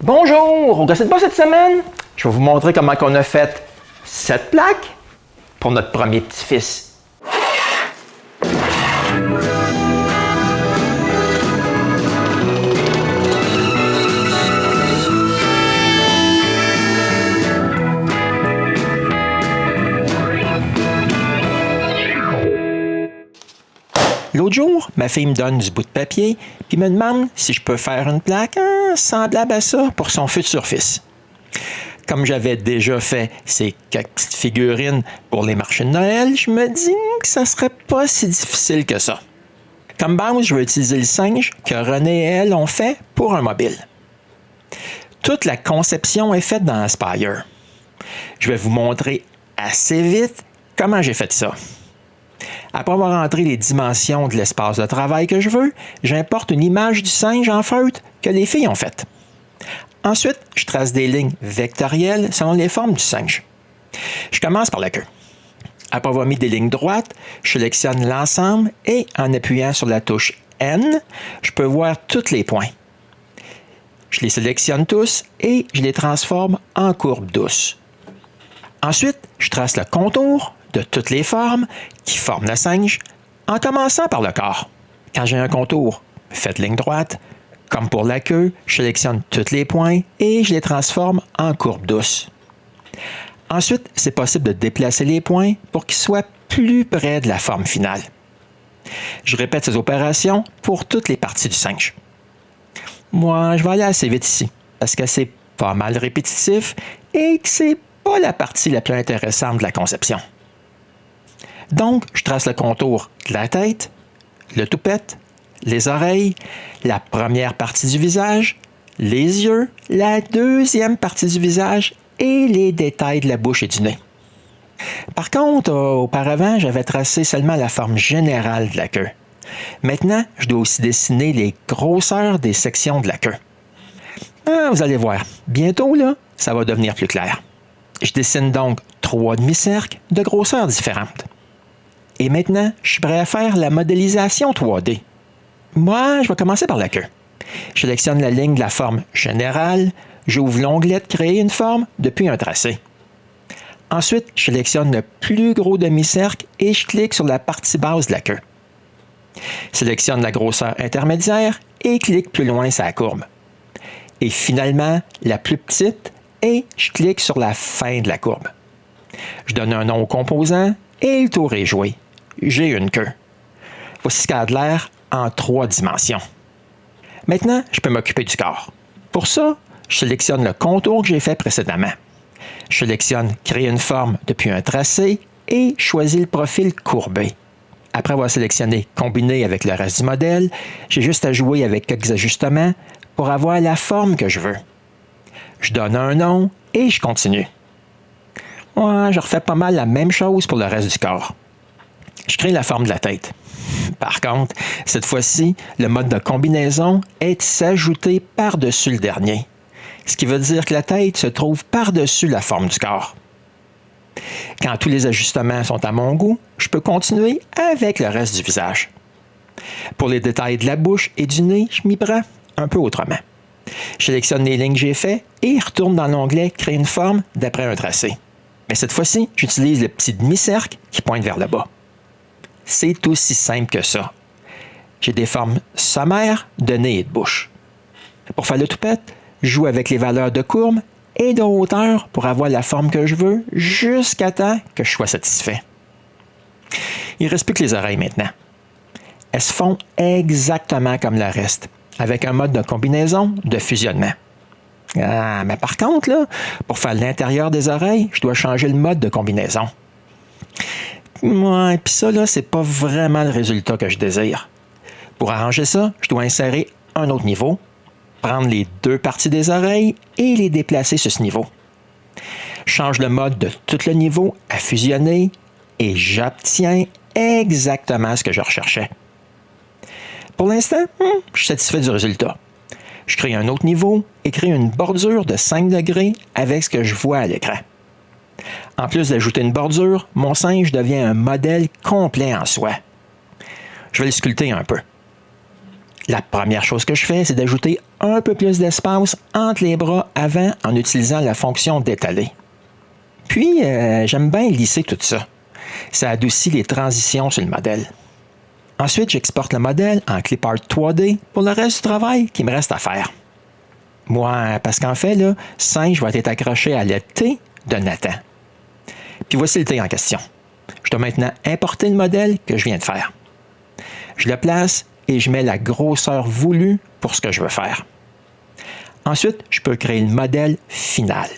Bonjour! Au Gossip Boss cette semaine, je vais vous montrer comment on a fait cette plaque pour notre premier petit-fils. L'autre jour, ma fille me donne du bout de papier puis me demande si je peux faire une plaque semblable à ça pour son futur fils. Comme j'avais déjà fait ces quelques petites figurines pour les marchés de Noël, je me dis que ça serait pas si difficile que ça. Comme base, je vais utiliser le singe que René et elle ont fait pour un mobile. Toute la conception est faite dans Aspire. Je vais vous montrer assez vite comment j'ai fait ça. Après avoir entré les dimensions de l'espace de travail que je veux, j'importe une image du singe en feutre que les filles ont faite. Ensuite, je trace des lignes vectorielles selon les formes du singe. Je commence par la queue. Après avoir mis des lignes droites, je sélectionne l'ensemble et en appuyant sur la touche N, je peux voir tous les points. Je les sélectionne tous et je les transforme en courbes douces. Ensuite, je trace le contour de toutes les formes qui forment le singe, en commençant par le corps. Quand j'ai un contour, faites ligne droite. Comme pour la queue, je sélectionne tous les points et je les transforme en courbes douces. Ensuite, c'est possible de déplacer les points pour qu'ils soient plus près de la forme finale. Je répète ces opérations pour toutes les parties du singe. Moi, je vais aller assez vite ici, parce que c'est pas mal répétitif et que c'est pas la partie la plus intéressante de la conception. Donc, je trace le contour de la tête, le toupette, les oreilles, la première partie du visage, les yeux, la deuxième partie du visage et les détails de la bouche et du nez. Par contre, auparavant, j'avais tracé seulement la forme générale de la queue. Maintenant, je dois aussi dessiner les grosseurs des sections de la queue. Vous allez voir, bientôt, là, ça va devenir plus clair. Je dessine donc 3 demi-cercles de grosseurs différentes. Et maintenant, je suis prêt à faire la modélisation 3D. Moi, je vais commencer par la queue. Je sélectionne la ligne de la forme générale, j'ouvre l'onglet de créer une forme depuis un tracé. Ensuite, je sélectionne le plus gros demi-cercle et je clique sur la partie basse de la queue. Je sélectionne la grosseur intermédiaire et clique plus loin sur la courbe. Et finalement, la plus petite et je clique sur la fin de la courbe. Je donne un nom au composant et le tour est joué. J'ai une queue. Voici ce qu'a de l'air en 3 dimensions. Maintenant, je peux m'occuper du corps. Pour ça, je sélectionne le contour que j'ai fait précédemment. Je sélectionne Créer une forme depuis un tracé et choisis le profil courbé. Après avoir sélectionné Combiner avec le reste du modèle, j'ai juste à jouer avec quelques ajustements pour avoir la forme que je veux. Je donne un nom et je continue. Je refais pas mal la même chose pour le reste du corps. Je crée la forme de la tête. Par contre, cette fois-ci, le mode de combinaison est de s'ajouter par-dessus le dernier, ce qui veut dire que la tête se trouve par-dessus la forme du corps. Quand tous les ajustements sont à mon goût, je peux continuer avec le reste du visage. Pour les détails de la bouche et du nez, je m'y prends un peu autrement. Je sélectionne les lignes que j'ai faites et retourne dans l'onglet « Créer une forme » d'après un tracé. Mais cette fois-ci, j'utilise le petit demi-cercle qui pointe vers le bas. C'est aussi simple que ça. J'ai des formes sommaires de nez et de bouche. Pour faire le toupette, je joue avec les valeurs de courbe et de hauteur pour avoir la forme que je veux jusqu'à temps que je sois satisfait. Il ne reste plus que les oreilles maintenant. Elles se font exactement comme le reste, avec un mode de combinaison de fusionnement. Mais par contre, là, pour faire l'intérieur des oreilles, je dois changer le mode de combinaison. Puis ça, là, c'est pas vraiment le résultat que je désire. Pour arranger ça, je dois insérer un autre niveau, prendre les 2 parties des oreilles et les déplacer sur ce niveau. Je change le mode de tout le niveau à fusionner et j'obtiens exactement ce que je recherchais. Pour l'instant, je suis satisfait du résultat. Je crée un autre niveau et crée une bordure de 5 degrés avec ce que je vois à l'écran. En plus d'ajouter une bordure, mon singe devient un modèle complet en soi. Je vais le sculpter un peu. La première chose que je fais, c'est d'ajouter un peu plus d'espace entre les bras avant en utilisant la fonction d'étaler. Puis, j'aime bien lisser tout ça. Ça adoucit les transitions sur le modèle. Ensuite, j'exporte le modèle en clipart 3D pour le reste du travail qui me reste à faire. Moi, parce qu'en fait, là, Singe va être accroché à la T de Nathan. Puis voici le T en question. Je dois maintenant importer le modèle que je viens de faire. Je le place et je mets la grosseur voulue pour ce que je veux faire. Ensuite, je peux créer le modèle final.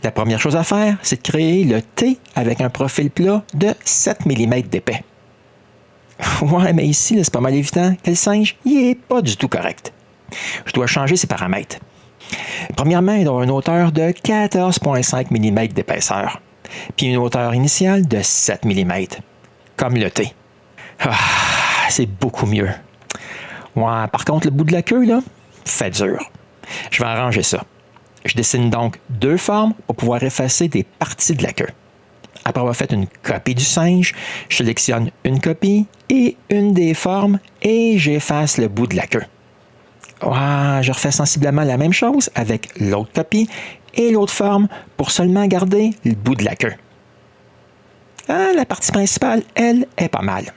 La première chose à faire, c'est de créer le T avec un profil plat de 7 mm d'épais. Ouais, mais ici, là, c'est pas mal évident que le singe, il n'est pas du tout correct. Je dois changer ses paramètres. Premièrement, il doit avoir une hauteur de 14,5 mm d'épaisseur, puis une hauteur initiale de 7 mm, comme le T. Ah, c'est beaucoup mieux. Ouais, par contre, le bout de la queue, là, fait dur. Je vais arranger ça. Je dessine donc 2 formes pour pouvoir effacer des parties de la queue. Après avoir fait une copie du singe, je sélectionne une copie et une des formes et j'efface le bout de la queue. Ouais, je refais sensiblement la même chose avec l'autre copie et l'autre forme pour seulement garder le bout de la queue. Ah, la partie principale, elle, est pas mal.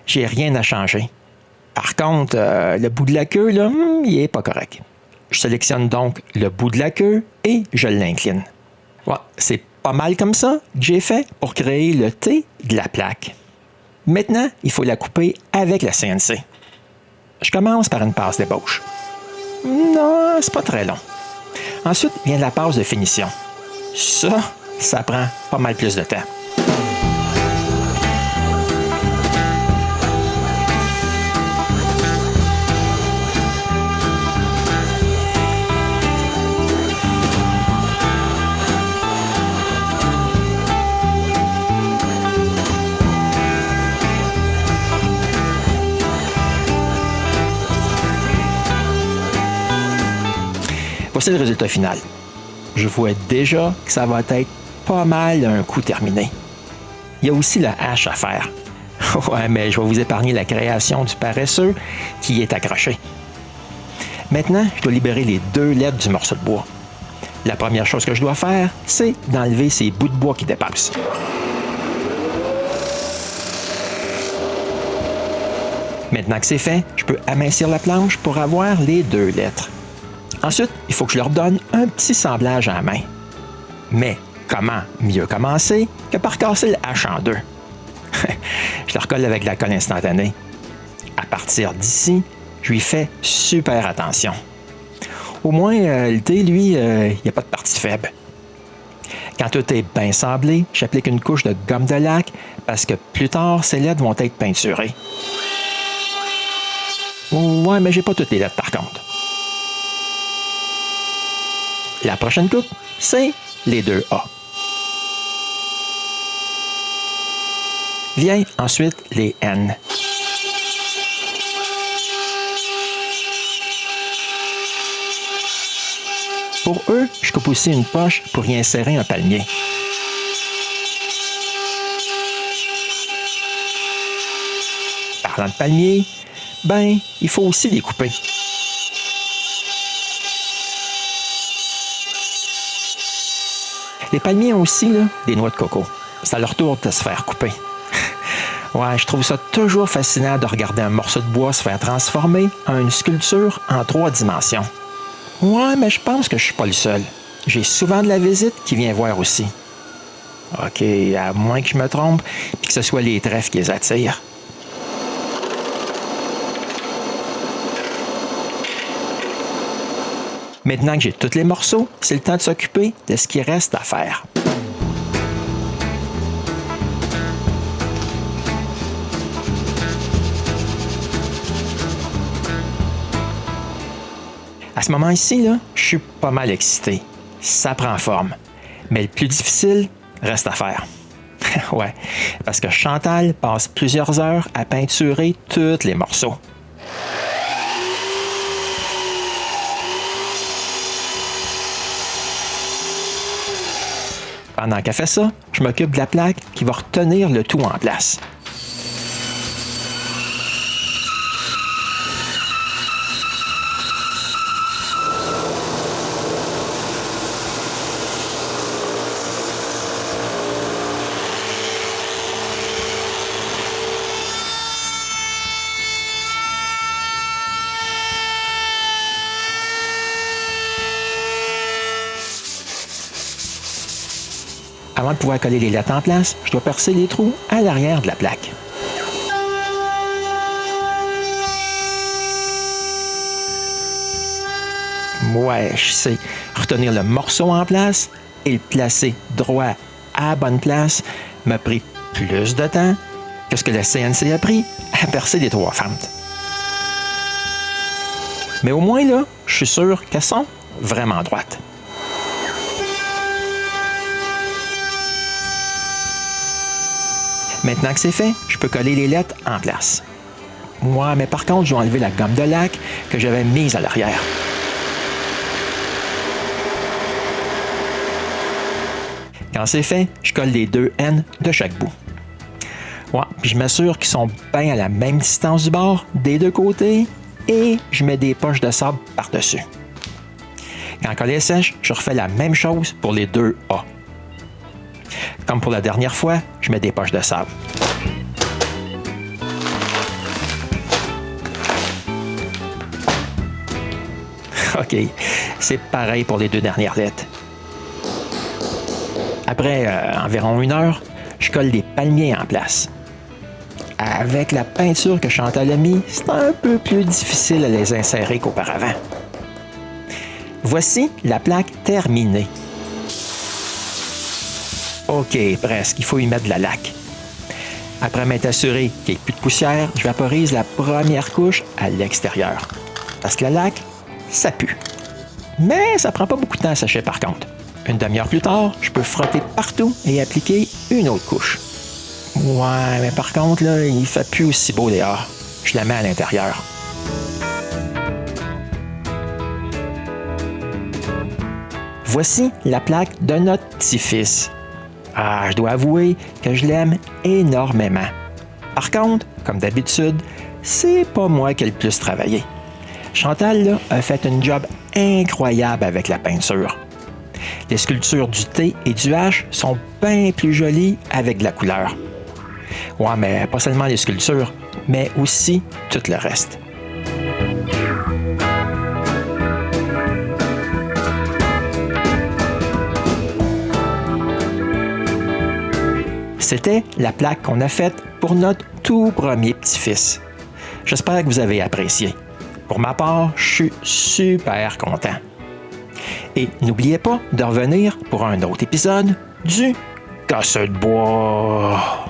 J'ai rien à changer. Par contre, le bout de la queue, là, il n'est pas correct. Je sélectionne donc le bout de la queue et je l'incline. Ouais, c'est pas mal comme ça que j'ai fait pour créer le T de la plaque. Maintenant, il faut la couper avec la CNC. Je commence par une passe d'ébauche. Non, c'est pas très long. Ensuite vient la passe de finition. Ça prend pas mal plus de temps. Voici le résultat final. Je vois déjà que ça va être pas mal un coup terminé. Il y a aussi la hache à faire. Ouais, mais je vais vous épargner la création du paresseux qui est accroché. Maintenant, je dois libérer les 2 lettres du morceau de bois. La première chose que je dois faire, c'est d'enlever ces bouts de bois qui dépassent. Maintenant que c'est fait, je peux amincir la planche pour avoir les 2 lettres. Ensuite, il faut que je leur donne un petit semblage à la main. Mais comment mieux commencer que par casser le hache en 2? Je le recolle avec de la colle instantanée. À partir d'ici, je lui fais super attention. Au moins, le T, lui, il n'y a pas de partie faible. Quand tout est bien sablé, j'applique une couche de gomme de lac parce que plus tard, ces lettres vont être peinturées. Ouais, mais j'ai pas toutes les lettres par contre. La prochaine coupe, c'est les 2 A. Vient ensuite les N. Pour eux, je coupe aussi une poche pour y insérer un palmier. Parlant de palmier, il faut aussi les couper. Les palmiers ont aussi là, des noix de coco. C'est à leur tour de se faire couper. Ouais, je trouve ça toujours fascinant de regarder un morceau de bois se faire transformer en une sculpture en 3 dimensions. Ouais, mais je pense que je suis pas le seul. J'ai souvent de la visite qui vient voir aussi. OK, à moins que je me trompe et que ce soit les trèfles qui les attirent. Maintenant que j'ai tous les morceaux, c'est le temps de s'occuper de ce qui reste à faire. À ce moment-ci, là, je suis pas mal excité. Ça prend forme. Mais le plus difficile reste à faire. Ouais, parce que Chantal passe plusieurs heures à peinturer tous les morceaux. Pendant qu'elle fait ça, je m'occupe de la plaque qui va retenir le tout en place. Avant de pouvoir coller les lettres en place, je dois percer les trous à l'arrière de la plaque. Ouais, je sais. Retenir le morceau en place et le placer droit à la bonne place m'a pris plus de temps que ce que la CNC a pris à percer les 3 fentes. Mais au moins, là, je suis sûr qu'elles sont vraiment droites. Maintenant que c'est fait, je peux coller les lettres en place. Moi, mais par contre, je vais enlever la gomme de lac que j'avais mise à l'arrière. Quand c'est fait, je colle les 2 N de chaque bout. Ouais, puis je m'assure qu'ils sont bien à la même distance du bord, des 2 côtés, et je mets des poches de sable par-dessus. Quand le collet sèche, je refais la même chose pour les 2 A. Comme pour la dernière fois, je mets des poches de sable. OK, c'est pareil pour les 2 dernières lettres. Après environ 1 heure, je colle des palmiers en place. Avec la peinture que Chantal a mis, c'est un peu plus difficile à les insérer qu'auparavant. Voici la plaque terminée. OK, presque, il faut y mettre de la laque. Après m'être assuré qu'il n'y ait plus de poussière, je vaporise la première couche à l'extérieur. Parce que la laque, ça pue. Mais ça prend pas beaucoup de temps à sécher par contre. Une demi-heure plus tard, je peux frotter partout et appliquer une autre couche. Ouais, mais par contre, là, il fait plus aussi beau dehors. Je la mets à l'intérieur. Voici la plaque de notre petit-fils. Ah, je dois avouer que je l'aime énormément. Par contre, comme d'habitude, c'est pas moi qui ai le plus travaillé. Chantal là, a fait un job incroyable avec la peinture. Les sculptures du T et du H sont bien plus jolies avec de la couleur. Ouais, mais pas seulement les sculptures, mais aussi tout le reste. C'était la plaque qu'on a faite pour notre tout premier petit-fils. J'espère que vous avez apprécié. Pour ma part, je suis super content. Et n'oubliez pas de revenir pour un autre épisode du Casseur de bois.